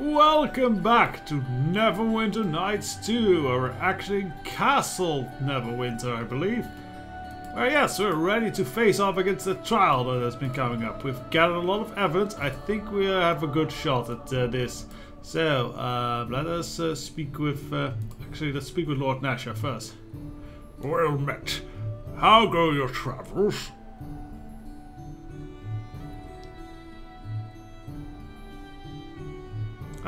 Welcome back to Neverwinter Nights 2, or actually Castle Neverwinter, I believe. Yes, we're ready to face off against the trial that has been coming up. We've gathered a lot of evidence. I think we have a good shot at this. So, let us speak with... actually, let's speak with Lord Nasher first. Well met. How go your travels?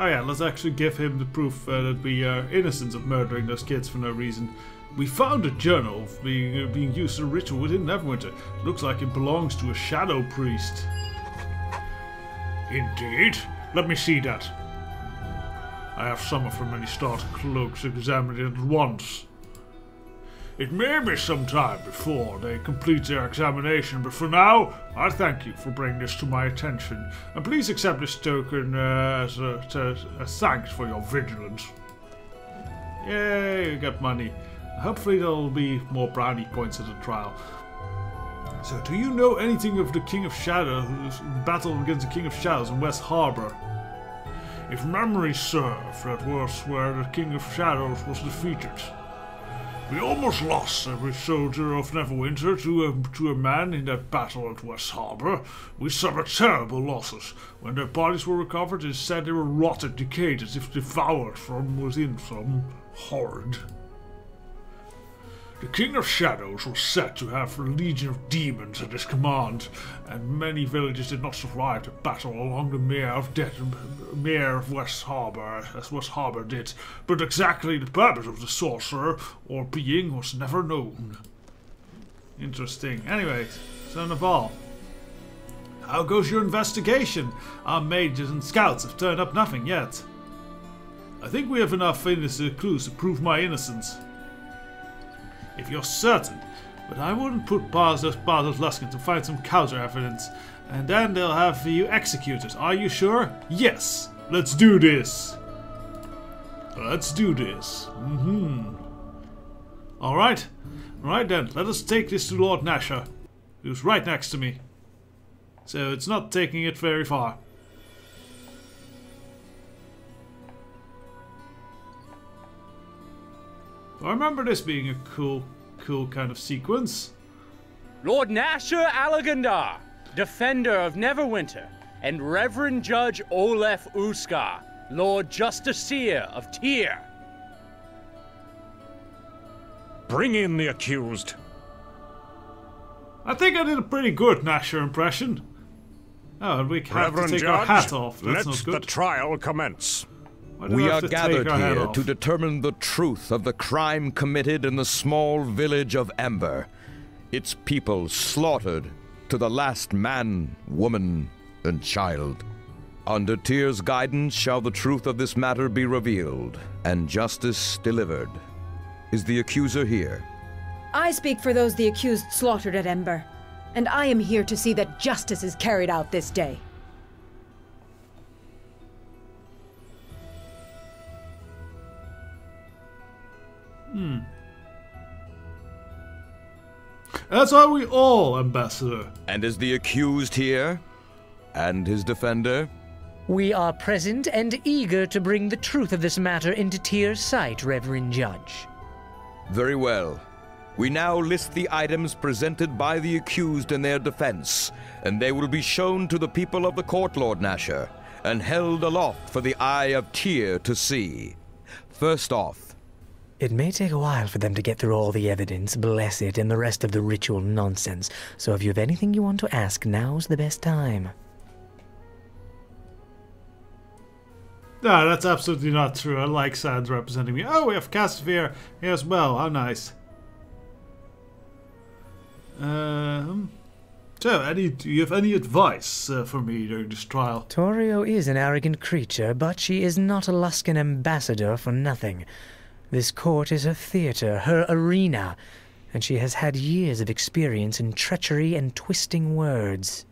Oh yeah, let's actually give him the proof that we are innocent of murdering those kids for no reason. We found a journal being used in a ritual within Neverwinter. It looks like it belongs to a shadow priest. Indeed. Let me see that. I have summoned from many starter cloaks to examine it at once. It may be some time before they complete their examination, but for now, I thank you for bringing this to my attention. And please accept this token as thanks for your vigilance. Yay, we got money. Hopefully there'll be more brownie points at the trial. So, do you know anything of the King of Shadows, battle against the King of Shadows in West Harbor? If memory serves, that was where the King of Shadows was defeated. We almost lost every soldier of Neverwinter to a man in that battle at West Harbor. We suffered terrible losses. When their bodies were recovered, it is said they were rotted, decayed, as if devoured from within some horrid. The King of Shadows was said to have a legion of demons at his command, and many villages did not survive the battle along the mere of West Harbor, as West Harbor did. But exactly the purpose of the sorcerer or being was never known. Interesting. Anyways, so Naval, how goes your investigation? Our mages and scouts have turned up nothing yet. I think we have enough clues to prove my innocence. If you're certain, but I wouldn't put Bardos Luskin to find some counter evidence, and then they'll have you executed. Are you sure? Yes! Let's do this! Let's do this. Alright. Alright then, let us take this to Lord Nasher, who's right next to me. So it's not taking it very far. I remember this being a cool kind of sequence. Lord Nasher Alagandar, Defender of Neverwinter, and Reverend Judge Olef Uskar, Lord Justiciar of Tyr. Bring in the accused. I think I did a pretty good Nasher impression. Oh, and we have Reverend to take Judge, our hat off. That's let not good. the trial commence. We are gathered here to determine the truth of the crime committed in the small village of Ember. Its people slaughtered to the last man, woman, and child. Under Tyr's guidance shall the truth of this matter be revealed, and justice delivered. Is the accuser here? I speak for those the accused slaughtered at Ember, and I am here to see that justice is carried out this day. That's why we all, Ambassador. And is the accused here? And his defender? We are present and eager to bring the truth of this matter into Tyr's sight, Reverend Judge. Very well. We now list the items presented by the accused in their defense, and they will be shown to the people of the court, Lord Nasher, and held aloft for the eye of Tyr to see. First off, it may take a while for them to get through all the evidence, bless it, and the rest of the ritual nonsense. So if you have anything you want to ask, now's the best time. No, that's absolutely not true. I like Sans representing me. Oh, we have Casimir here as well. How nice. So, do you have any advice for me during this trial? Torio is an arrogant creature, but she is not a Luskin ambassador for nothing. This court is her theater, her arena, and she has had years of experience in treachery and twisting words.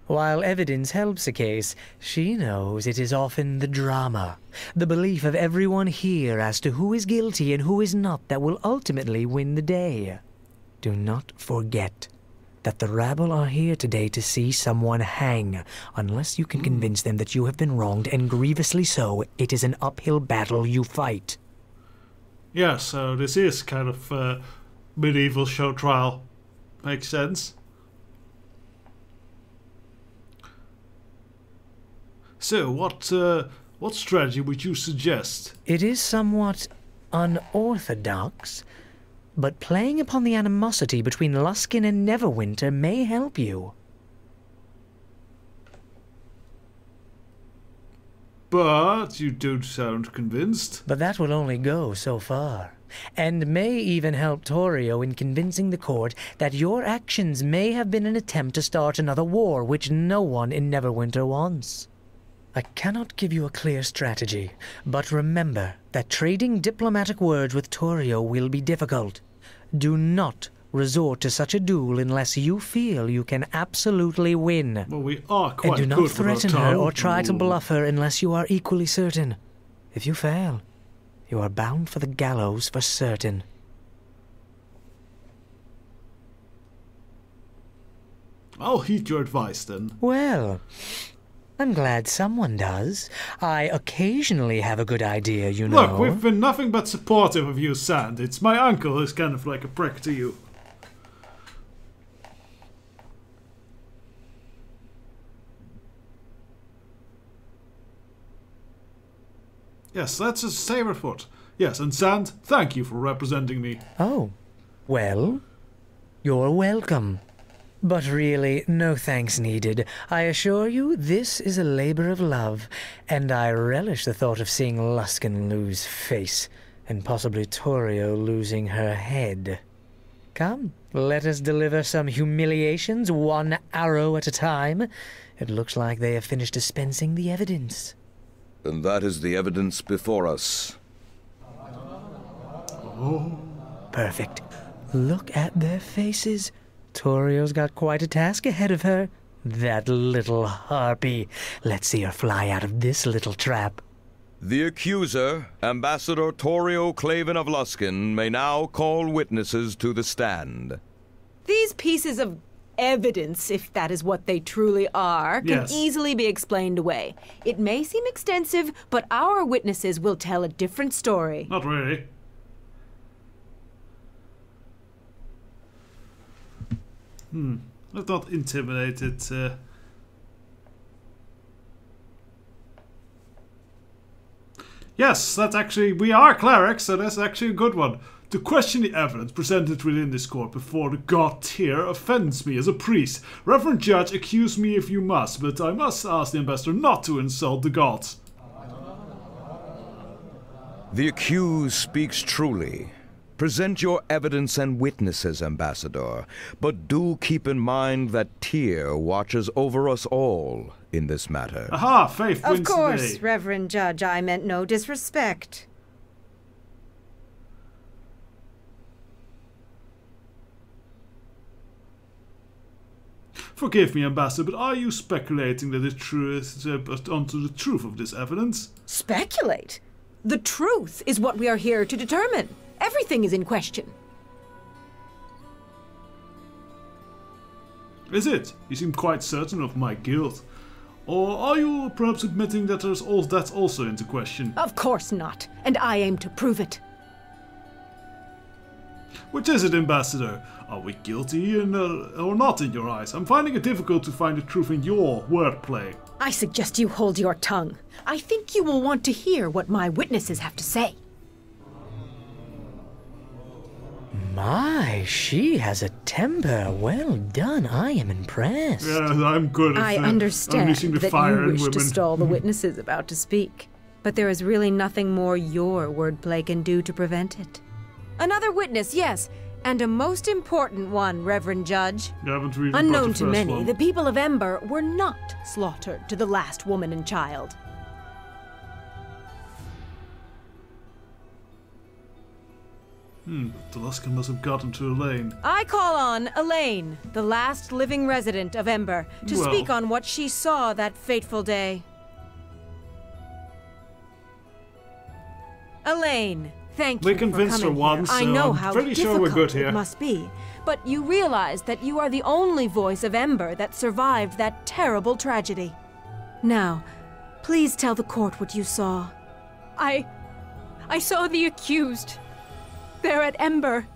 While evidence helps a case, she knows it is often the drama, the belief of everyone here as to who is guilty and who is not that will ultimately win the day. Do not forget that the rabble are here today to see someone hang. Unless you can convince them that you have been wronged, and grievously so, it is an uphill battle you fight. Yeah, so this is kind of medieval show trial. Makes sense. So, what strategy would you suggest? It is somewhat unorthodox, but playing upon the animosity between Luskin and Neverwinter may help you. But you don't sound convinced. But that will only go so far, and may even help Torio in convincing the court that your actions may have been an attempt to start another war, which no one in Neverwinter wants. I cannot give you a clear strategy, but remember that trading diplomatic words with Torio will be difficult. Do not resort to such a duel unless you feel you can absolutely win. Well, we are quite good. And do not threaten her or try to bluff her unless you are equally certain. If you fail, you are bound for the gallows for certain. I'll heed your advice then. Well, I'm glad someone does. I occasionally have a good idea, you know. Look, we've been nothing but supportive of you, Sand. It's my uncle who's kind of like a prick to you. Yes, that's a saberfoot. Yes, and Sand, thank you for representing me. Oh, well, you're welcome. But really, no thanks needed. I assure you, this is a labor of love, and I relish the thought of seeing Luskin lose face, and possibly Torio losing her head. Come, let us deliver some humiliations, one arrow at a time. It looks like they have finished dispensing the evidence. And that is the evidence before us. Oh. Perfect. Look at their faces. Torio's got quite a task ahead of her. That little harpy. Let's see her fly out of this little trap. The accuser, Ambassador Torio Claven of Luskin, may now call witnesses to the stand. These pieces of evidence, if that is what they truly are, can easily be explained away. It may seem extensive, but our witnesses will tell a different story. Not really. Let's not intimidate it. Yes, that's actually... We are clerics, so that's actually a good one. To question the evidence presented within this court before the god tier offends me as a priest. Reverend Judge, accuse me if you must, but I must ask the ambassador not to insult the gods. The accused speaks truly. Present your evidence and witnesses, Ambassador, but do keep in mind that Tyr watches over us all in this matter. Aha, faith wins Of course, today. Reverend Judge, I meant no disrespect. Forgive me, Ambassador, but are you speculating that onto the truth of this evidence? Speculate? The truth is what we are here to determine. Everything is in question. Is it? You seem quite certain of my guilt. Or are you perhaps admitting that that's also into question? Of course not, and I aim to prove it. Which is it, Ambassador? Are we guilty or not in your eyes? I'm finding it difficult to find the truth in your wordplay. I suggest you hold your tongue. I think you will want to hear what my witnesses have to say. My, she has a temper. Well done. I am impressed. Yeah, I'm good at I understand unleashing the that fire you in wish to women. stall the witnesses about to speak, but there is really nothing more your wordplay can do to prevent it. Another witness, yes, and a most important one, Reverend Judge. You haven't really got Unknown the to first many, one. the people of Ember were not slaughtered to the last woman and child. The Luskin must have gotten to Elaine. I call on Elaine, the last living resident of Ember, to speak on what she saw that fateful day. Elaine, thank We you for convinced coming her once, here. I so know I'm how pretty sure we're difficult good here. it must be, but you realize that you are the only voice of Ember that survived that terrible tragedy. Now, please tell the court what you saw. I saw the accused. They're at Ember.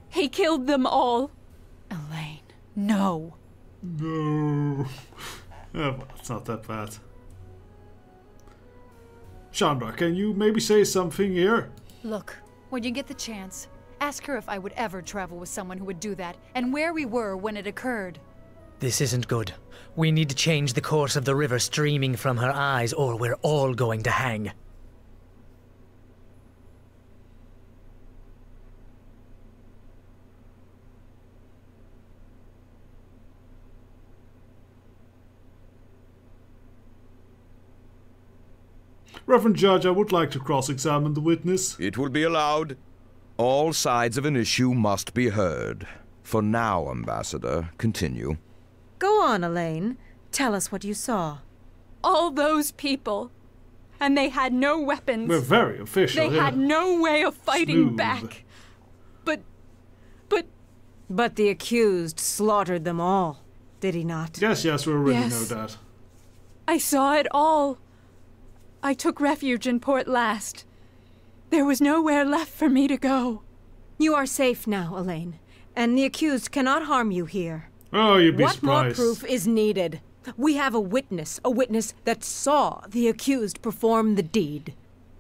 He killed them all. Elaine, no. No. Well, it's not that bad. Chandra, can you maybe say something here? Look, when you get the chance, ask her if I would ever travel with someone who would do that, and where we were when it occurred. This isn't good. We need to change the course of the river streaming from her eyes, or we're all going to hang. Reverend Judge, I would like to cross-examine the witness. It will be allowed. All sides of an issue must be heard. For now, Ambassador, continue. Go on, Elaine. Tell us what you saw. All those people. And they had no weapons. We're very official. They had no way of fighting back. But the accused slaughtered them all, did he not? Yes, we already Yes. know that. I saw it all. I took refuge in Port Last. There was nowhere left for me to go. You are safe now, Elaine, and the accused cannot harm you here. Oh, you'd be What surprised. more proof is needed? We have a witness that saw the accused perform the deed.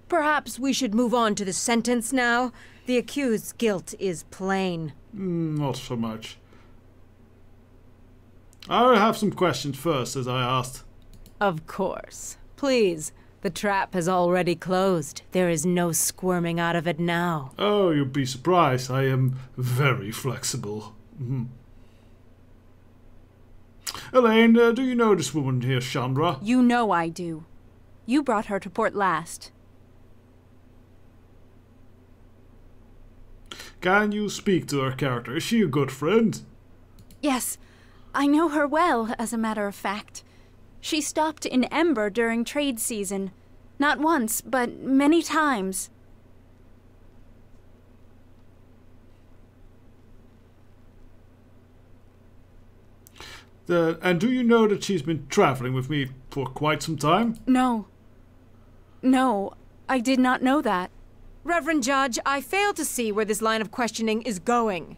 Perhaps we should move on to the sentence now. The accused's guilt is plain. Not so much. I have some questions first, as I asked. Of course. Please. The trap has already closed. There is no squirming out of it now. Oh, you'd be surprised. I am very flexible. Elaine, do you know this woman here, Chandra? You know I do. You brought her to Port Last. Can you speak to her character? Is she a good friend? Yes, I know her well, as a matter of fact. She stopped in Ember during trade season. Not once, but many times. And do you know that she's been traveling with me for quite some time? No. No, I did not know that. Reverend Judge, I fail to see where this line of questioning is going.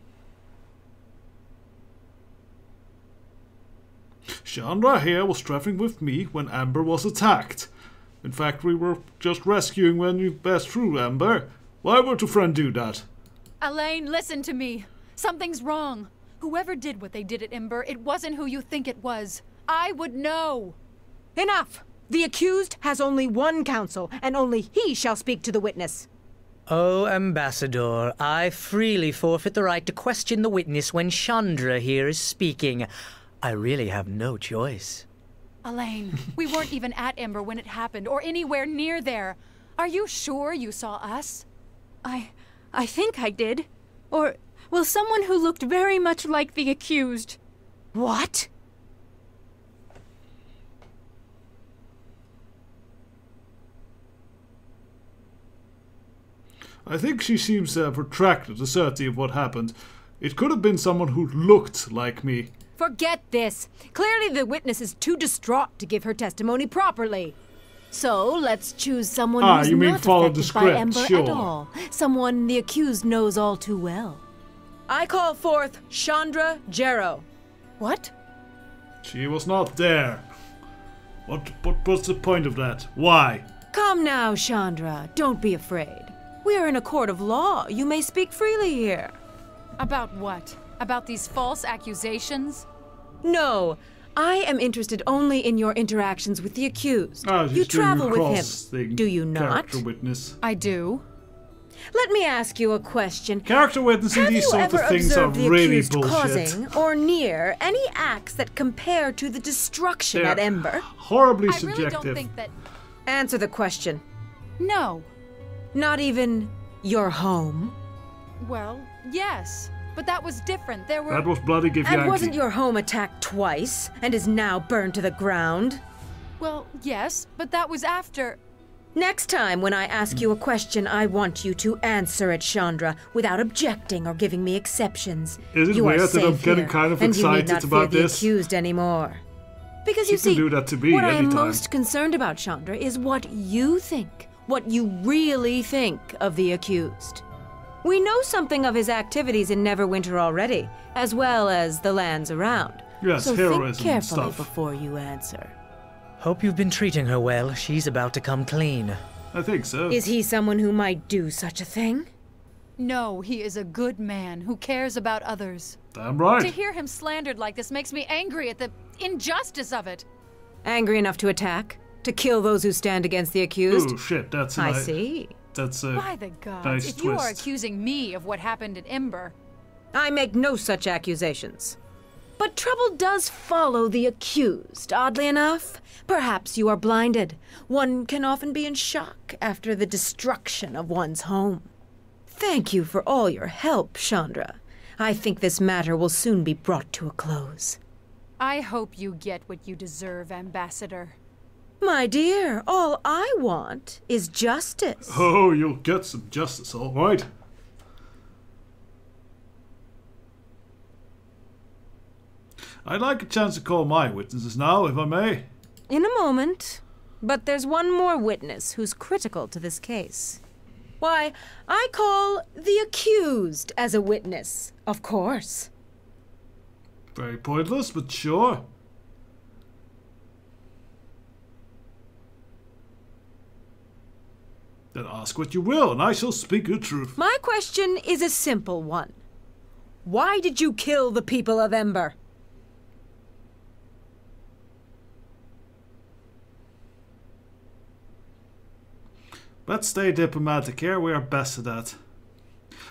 Chandra here was traveling with me when Amber was attacked. In fact, we were just rescuing when you passed through Amber. Why would a friend do that? Elaine, listen to me. Something's wrong. Whoever did what they did at Ember, it wasn't who you think it was. I would know. Enough! The accused has only one counsel, and only he shall speak to the witness. Oh, Ambassador, I freely forfeit the right to question the witness when Chandra here is speaking. I really have no choice. Elaine, we weren't even at Ember when it happened, or anywhere near there. Are you sure you saw us? I think I did. Or, well, someone who looked very much like the accused. What? I think she seems to have retracted the certainty of what happened. It could have been someone who looked like me. Forget this. Clearly the witness is too distraught to give her testimony properly. So let's choose someone who's you mean not follow affected the script, by Ember sure. at all. Someone the accused knows all too well. I call forth Chandra Jarrow. What? She was not there. What's the point of that? Why? Come now, Chandra. Don't be afraid. We are in a court of law. You may speak freely here. About what? About these false accusations? No. I am interested only in your interactions with the accused. You she's doing travel a with cross him. thing. Do you not? Character witness. I do. Let me ask you a question. Character witness and Have these you sort ever of things are observed the really accused bullshit. causing or near any acts that compare to the destruction They're at Ember? horribly I subjective. really don't think that... Answer the question. No. Not even your home? Well, yes. But that was different. There were... That was bloody give And Yankee. wasn't your home attacked twice and is now burned to the ground? Well, yes, but that was after... Next time when I ask you a question, I want you to answer it, Chandra, without objecting or giving me exceptions. Is it weird that I'm getting kind of excited about this? And you need not fear the accused anymore. Because you see, do that to me what I am anytime. most concerned about, Chandra, is what you think. What you really think of the accused. We know something of his activities in Neverwinter already, as well as the lands around. Yes, so heroism think carefully and stuff. before you answer. Hope you've been treating her well. She's about to come clean. I think so. Is he someone who might do such a thing? No, he is a good man who cares about others. Damn right. To hear him slandered like this makes me angry at the injustice of it. Angry enough to attack? To kill those who stand against the accused? Oh shit, that's I see. That's a By the gods, nice if you are twist. accusing me of what happened at Ember, I make no such accusations. But trouble does follow the accused, oddly enough. Perhaps you are blinded. One can often be in shock after the destruction of one's home. Thank you for all your help, Chandra. I think this matter will soon be brought to a close. I hope you get what you deserve, Ambassador. My dear, all I want is justice. Oh, you'll get some justice, all right. I'd like a chance to call my witnesses now, if I may. In a moment. But there's one more witness who's critical to this case. Why, I call the accused as a witness, of course. Very pointless, but sure. Then ask what you will, and I shall speak the truth. My question is a simple one. Why did you kill the people of Ember? Let's stay diplomatic here, we are best at that.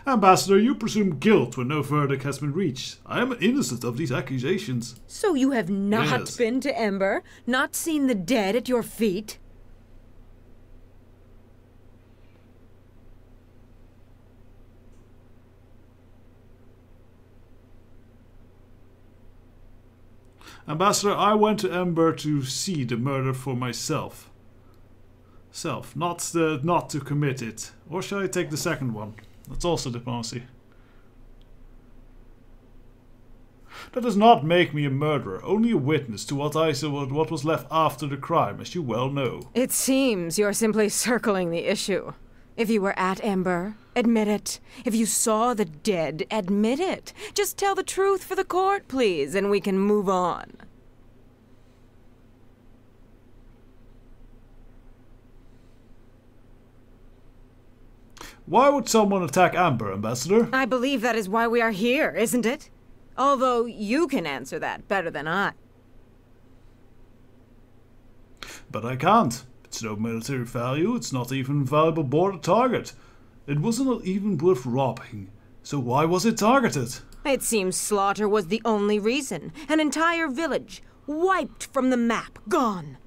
Ambassador, you presume guilt when no verdict has been reached. I am innocent of these accusations. So you have not Yes. been to Ember? Not seen the dead at your feet? Ambassador, I went to Ember to see the murder for myself. Not to commit it. Or shall I take the second one? That's also diplomacy. That does not make me a murderer, only a witness to what was left after the crime, as you well know. It seems you're simply circling the issue. If you were at Ember, admit it. If you saw the dead, admit it. Just tell the truth for the court, please, and we can move on. Why would someone attack Amber, Ambassador? I believe that is why we are here, isn't it? Although you can answer that better than I. But I can't. It's no military value, it's not even a valuable border target. It wasn't even worth robbing. So why was it targeted? It seems slaughter was the only reason. An entire village, wiped from the map, gone.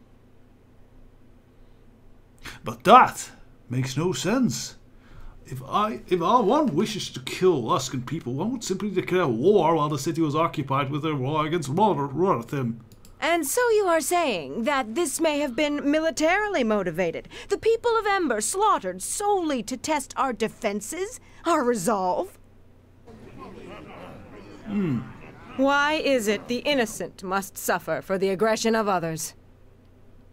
But that makes no sense. If one wishes to kill Luskan people, one would simply declare war while the city was occupied with their war against Rothertham. And so you are saying that this may have been militarily motivated. The people of Ember slaughtered solely to test our defenses, our resolve? Why is it the innocent must suffer for the aggression of others?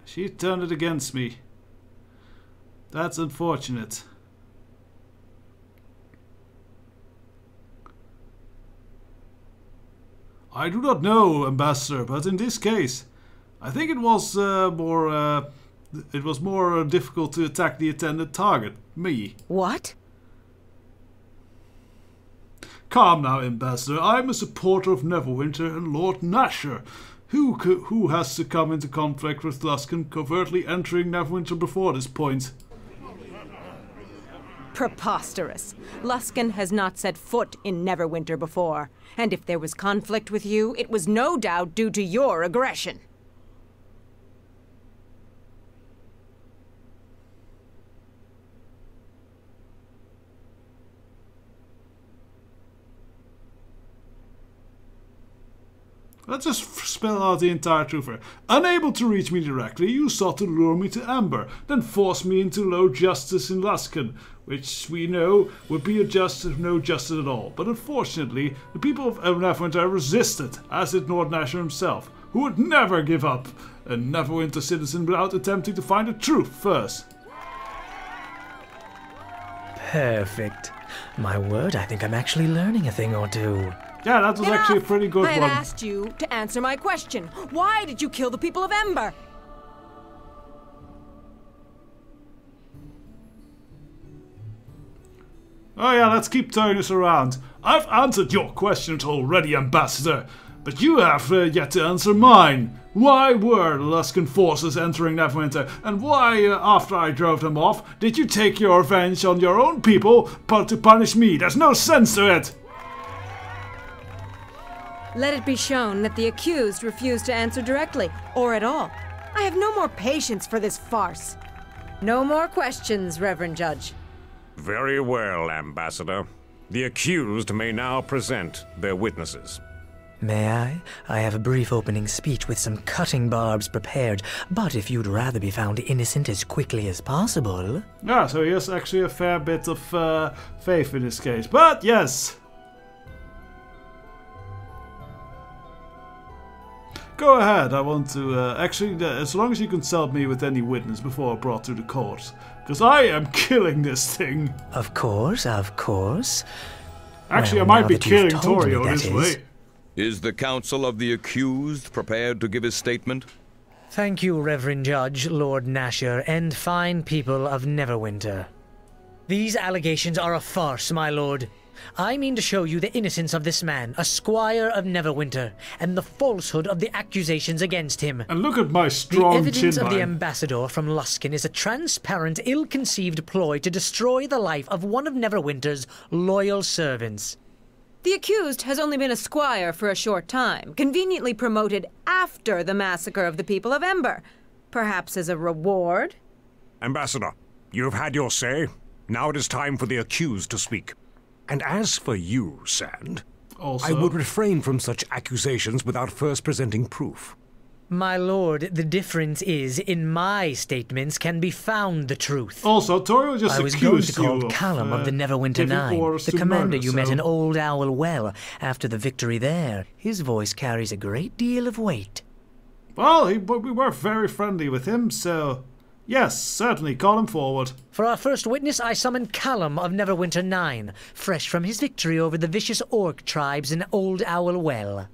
She turned it against me. That's unfortunate. I do not know, Ambassador, but in this case, I think it was more difficult to attack the intended target, me. What? Calm now, Ambassador. I'm a supporter of Neverwinter and Lord Nasher, who has to come into conflict with Luskan, covertly entering Neverwinter before this point. Preposterous. Luskan has not set foot in Neverwinter before. And if there was conflict with you, it was no doubt due to your aggression. Let's just spell out the entire truth here. Unable to reach me directly, you sought to lure me to Ember, then force me into low justice in Luskan, which we know would be a justice, no justice at all. But unfortunately, the people of Neverwinter resisted, as did Lord Nasher himself, who would never give up a Neverwinter citizen without attempting to find the truth first. Perfect. My word, I think I'm actually learning a thing or two. Yeah, that was actually a pretty good I one. have asked you to answer my question. Why did you kill the people of Ember? Oh yeah, let's keep turning this around. I've answered your questions already, Ambassador, but you have yet to answer mine. Why were the Luskan forces entering Neverwinter, and why, after I drove them off, did you take your revenge on your own people, but to punish me? There's no sense to it! Let it be shown that the accused refused to answer directly, or at all. I have no more patience for this farce. No more questions, Reverend Judge. Very well, Ambassador. The accused may now present their witnesses. May I? I have a brief opening speech with some cutting barbs prepared, but if you'd rather be found innocent as quickly as possible... Yeah, so he has actually a fair bit of faith in this case. But yes! Go ahead, I want to... actually, as long as you consult me with any witness before brought to the court. Because I am killing this thing. Of course, of course. Actually, Well, I might now be that you've killing told me, Torio that this is. way. Is the counsel of the accused prepared to give his statement? Thank you, Reverend Judge, Lord Nasher, and fine people of Neverwinter. These allegations are a farce, my lord. I mean to show you the innocence of this man, a squire of Neverwinter, and the falsehood of the accusations against him. And look at my strong The evidence chin of the line. ambassador from Luskan is a transparent, ill-conceived ploy to destroy the life of one of Neverwinter's loyal servants. The accused has only been a squire for a short time, conveniently promoted after the massacre of the people of Ember. Perhaps as a reward? Ambassador, you have had your say. Now it is time for the accused to speak. And as for you, Sand, Also, I would refrain from such accusations without first presenting proof. My lord, the difference is, in my statements can be found the truth. also, Torio just I was going to accused you call Callum of the Neverwinter giving Nine, orders the to commander murder, you met so- in Old Owl Well after the victory there. His voice carries a great deal of weight. Well, we were very friendly with him, so... Yes, certainly, call him forward. For our first witness, I summon Callum of Neverwinter 9, fresh from his victory over the vicious orc tribes in Old Owl Well.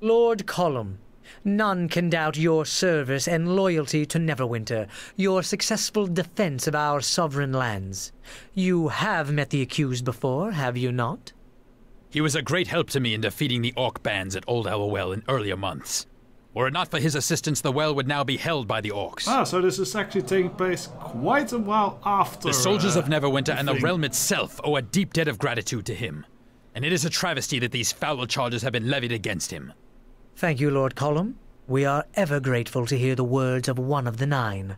Lord Callum, none can doubt your service and loyalty to Neverwinter, your successful defense of our sovereign lands. You have met the accused before, have you not? He was a great help to me in defeating the orc bands at Old Owl Well in earlier months. Were it not for his assistance, the well would now be held by the orcs. Ah, so this is actually taking place quite a while after... The soldiers of Neverwinter and the thing. realm itself owe a deep debt of gratitude to him. And it is a travesty that these foul charges have been levied against him. Thank you, Lord Callum. We are ever grateful to hear the words of one of the 9.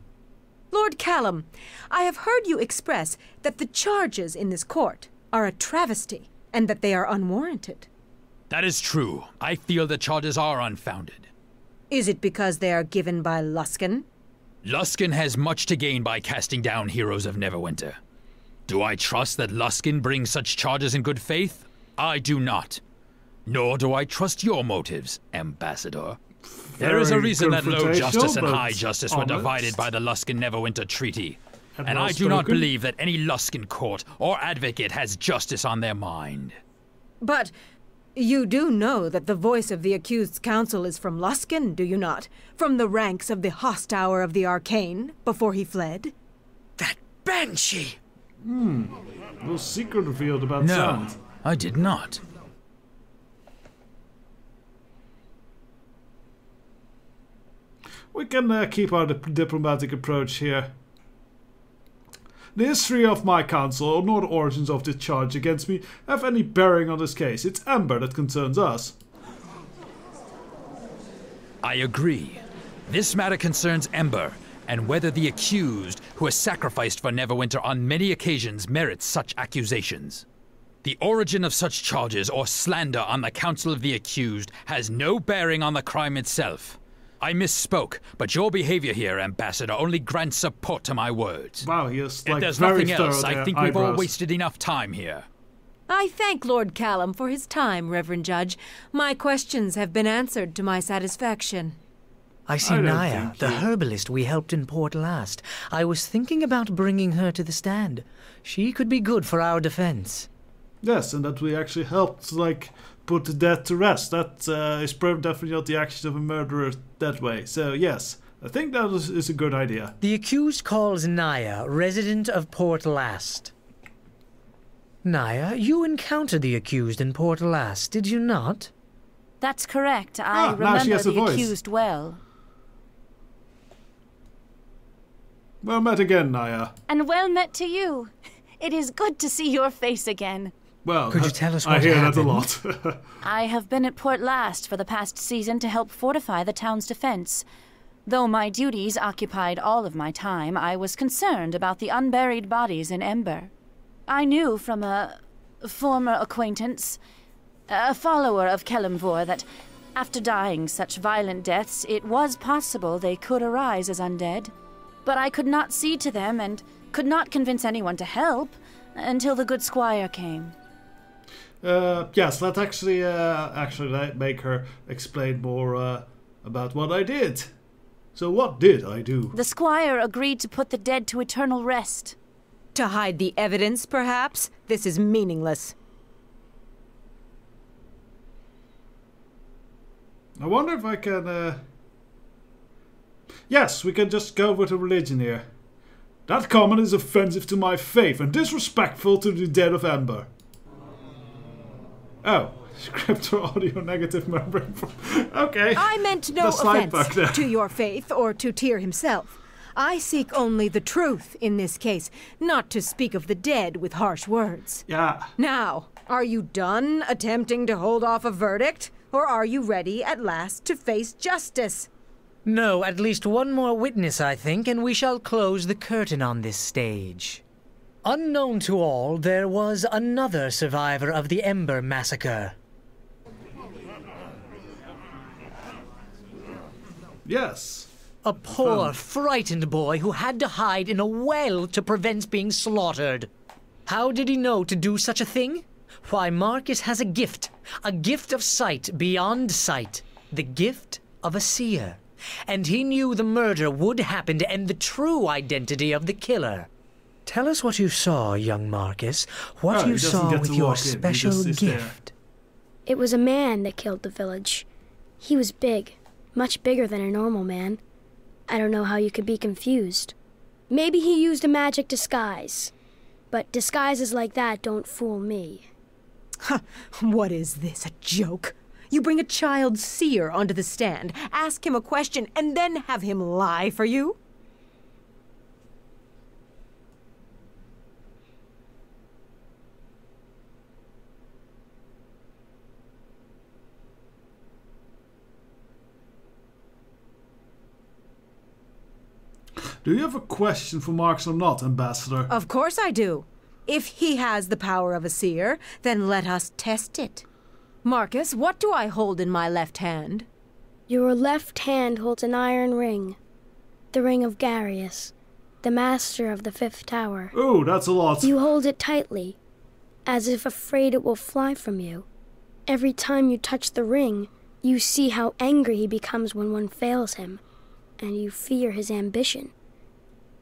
Lord Callum, I have heard you express that the charges in this court are a travesty and that they are unwarranted. That is true. I feel the charges are unfounded. Is it because they are given by Luskan? Luskan has much to gain by casting down heroes of Neverwinter. Do I trust that Luskan brings such charges in good faith? I do not. Nor do I trust your motives, Ambassador. There is a reason that low justice and high justice were divided by the Luskan-Neverwinter Treaty. And I do not believe that any Luskan court or advocate has justice on their mind. But you do know that the voice of the accused's counsel is from Luskan, do you not? From the ranks of the Hosthour of the Arcane, before he fled? That banshee! little secret revealed about No, Sand. I did not. We can keep our diplomatic approach here. The history of my council, nor the origins of this charge against me, have any bearing on this case. It's Ember that concerns us. I agree. This matter concerns Ember, and whether the accused, who has sacrificed for Neverwinter on many occasions, merits such accusations. The origin of such charges or slander on the counsel of the accused has no bearing on the crime itself. I misspoke, but your behavior here, Ambassador, only grants support to my words. Wow, he is like if there's very nothing else, I think we've all eyebrows. wasted enough time here. I thank Lord Callum for his time, Reverend Judge. My questions have been answered to my satisfaction. I see I don't Naya, think the you- herbalist we helped in port last. I was thinking about bringing her to the stand. She could be good for our defense. Yes, and that we actually helped, like, put the dead to rest. That is definitely not the action of a murderer that way. So, yes, I think that is a good idea. The accused calls Naya, resident of Port Last. Naya, you encountered the accused in Port Last, did you not? That's correct. I now she remember has a the voice. accused well. Well met again, Naya. And well met to you. It is good to see your face again. Well, Could you tell us I what hear happened? that a lot. I have been at Port Last for the past season to help fortify the town's defense. Though my duties occupied all of my time, I was concerned about the unburied bodies in Ember. I knew from a former acquaintance, a follower of Kelemvor, that after dying such violent deaths, it was possible they could arise as undead. But I could not see to them and could not convince anyone to help until the good squire came. Yes, let's actually make her explain more about what I did. So what did I do? The squire agreed to put the dead to eternal rest. To hide the evidence, perhaps? This is meaningless. I wonder if I can... Yes, we can just go with a religion here. That comment is offensive to my faith and disrespectful to the dead of Ember. Oh, script or audio negative membrane. Okay. I meant no The slide back there. offense to your faith or to Tyr himself. I seek only the truth in this case, not to speak of the dead with harsh words. Yeah. Now, are you done attempting to hold off a verdict? Or are you ready at last to face justice? No, at least one more witness, I think, and we shall close the curtain on this stage. Unknown to all, there was another survivor of the Ember Massacre. Yes. A poor, frightened boy who had to hide in a well to prevent being slaughtered. How did he know to do such a thing? Why, Marcus has a gift of sight beyond sight, the gift of a seer. And he knew the murder would happen to end the true identity of the killer. Tell us what you saw, young Marcus. What Oh, you he doesn't saw get with to your walk in, he special just is there. gift. It was a man that killed the village. He was big, much bigger than a normal man. I don't know how you could be confused. Maybe he used a magic disguise. But disguises like that don't fool me. What is this, a joke? You bring a child seer onto the stand, ask him a question, and then have him lie for you? Do you have a question for Marcus or not, Ambassador? Of course I do. If he has the power of a seer, then let us test it. Marcus, what do I hold in my left hand? Your left hand holds an iron ring. The ring of Garius, the master of the fifth tower. Ooh, that's a lot. You hold it tightly, as if afraid it will fly from you. Every time you touch the ring, you see how angry he becomes when one fails him, and you fear his ambition.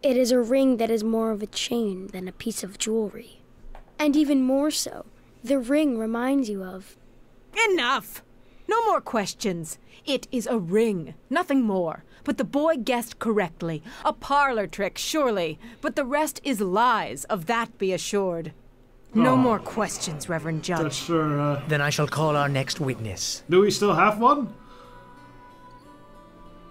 It is a ring that is more of a chain than a piece of jewelry. And even more so, the ring reminds you of... Enough! No more questions. It is a ring, nothing more. But the boy guessed correctly. A parlor trick, surely. But the rest is lies, of that be assured. No more questions, Reverend Judge. That's sure. Then I shall call our next witness. Do we still have one?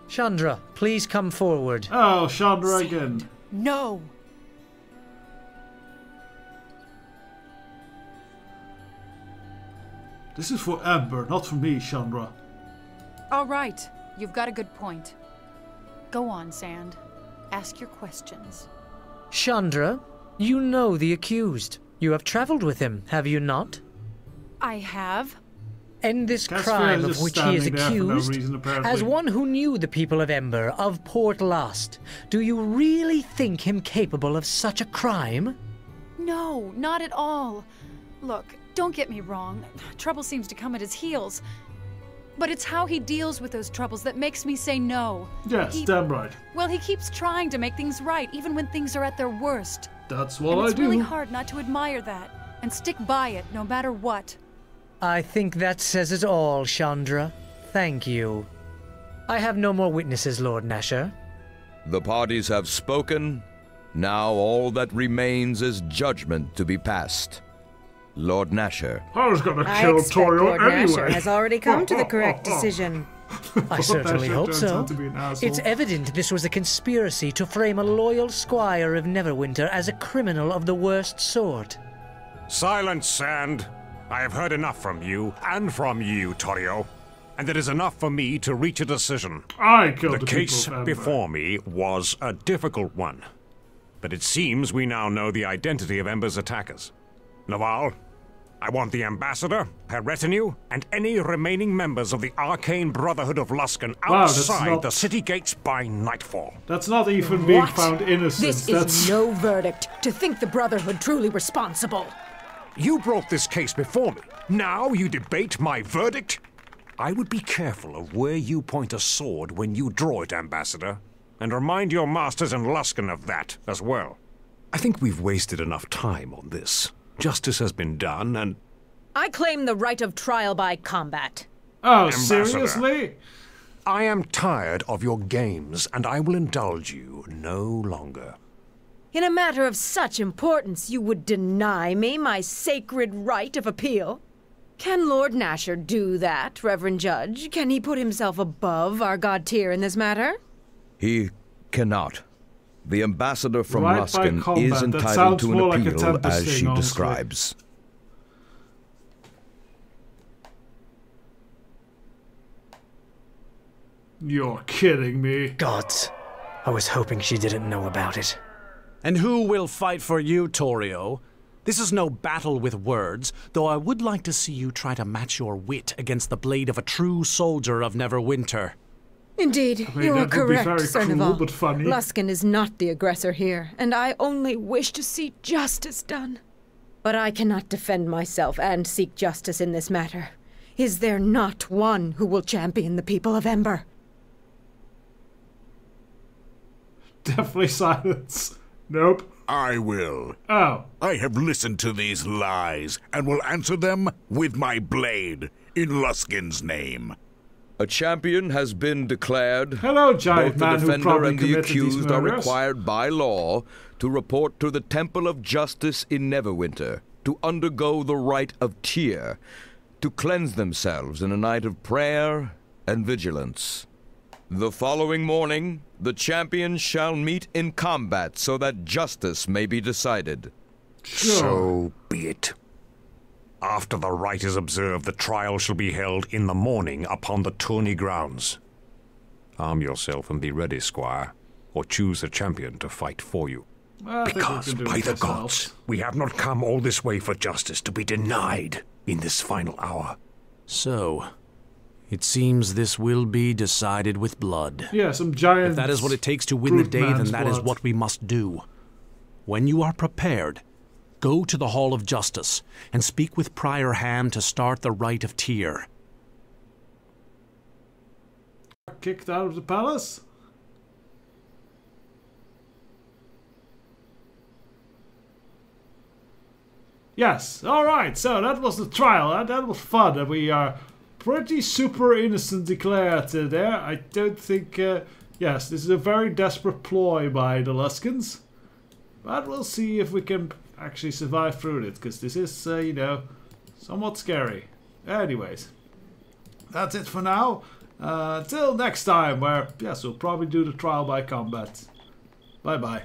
Chandra, please come forward. Oh, Chandra again. No! This is for Amber, not for me, Chandra. All right, you've got a good point. Go on, Sand. Ask your questions. Chandra, you know the accused. You have traveled with him, have you not? I have. And this crime of which he is accused, as one who knew the people of Ember, of Port Lost, do you really think him capable of such a crime? No, not at all. Look, don't get me wrong. Trouble seems to come at his heels. But it's how he deals with those troubles that makes me say no. Yes, damn right. Well, he keeps trying to make things right, even when things are at their worst. That's what I do. It's really hard not to admire that, and stick by it, no matter what. I think that says it all, Chandra. Thank you. I have no more witnesses, Lord Nasher. The parties have spoken. Now all that remains is judgment to be passed. Lord Nasher. I was gonna kill Torio Lord anyway. Nasher has already come to the correct decision. I certainly hope so. It's evident this was a conspiracy to frame a loyal squire of Neverwinter as a criminal of the worst sort. Silence, Sand. I have heard enough from you, and from you, Torio. And it is enough for me to reach a decision. I killed the case before me was a difficult one. But it seems we now know the identity of Ember's attackers. Naval, I want the ambassador, her retinue, and any remaining members of the Arcane Brotherhood of Luskan outside the city gates by nightfall. That's not even being found innocent. This is no verdict. To think the Brotherhood truly responsible. You brought this case before me. Now you debate my verdict? I would be careful of where you point a sword when you draw it, Ambassador. And remind your masters in Luskan of that as well. I think we've wasted enough time on this. Justice has been done, and... I claim the right of trial by combat. Oh, Ambassador, seriously? I am tired of your games, and I will indulge you no longer. In a matter of such importance, you would deny me my sacred right of appeal? Can Lord Nasher do that, Reverend Judge? Can he put himself above our god tier in this matter? He cannot. The ambassador from Right Luskan by is combat. That entitled sounds to an more like a appeal Tempest as thing, she honestly. describes. You're kidding me. Gods, I was hoping she didn't know about it. And who will fight for you, Torio? This is no battle with words, though I would like to see you try to match your wit against the blade of a true soldier of Neverwinter. Indeed, I mean, you are that would be correct, very Sir cruel, Naval. but funny. Luskan is not the aggressor here, and I only wish to see justice done. But I cannot defend myself and seek justice in this matter. Is there not one who will champion the people of Ember? Definitely silence. Nope. I will. Oh. I have listened to these lies and will answer them with my blade in Luskin's name. A champion has been declared. Hello, giant Both the man who defender probably and the committed these accused are murders. required by law to report to the Temple of Justice in Neverwinter, to undergo the rite of tear, to cleanse themselves in a night of prayer and vigilance. The following morning, the champions shall meet in combat so that justice may be decided. So be it. After the rite is observed, the trial shall be held in the morning upon the tourney grounds. Arm yourself and be ready, Squire, or choose a champion to fight for you. Because, by the gods, we have not come all this way for justice to be denied in this final hour. So, it seems this will be decided with blood. Yeah, some giant... If that is what it takes to win the day, then that is what we must do. When you are prepared, go to the Hall of Justice and speak with Prior Ham to start the rite of tear. Kicked out of the palace? Yes, alright, so that was the trial. That was fun, and we are pretty super innocent declared there. I don't think... yes, this is a very desperate ploy by the Luskans. But we'll see if we can actually survive through it, because this is, you know, somewhat scary. Anyways, that's it for now. Till next time, where, yes, we'll probably do the trial by combat. Bye-bye.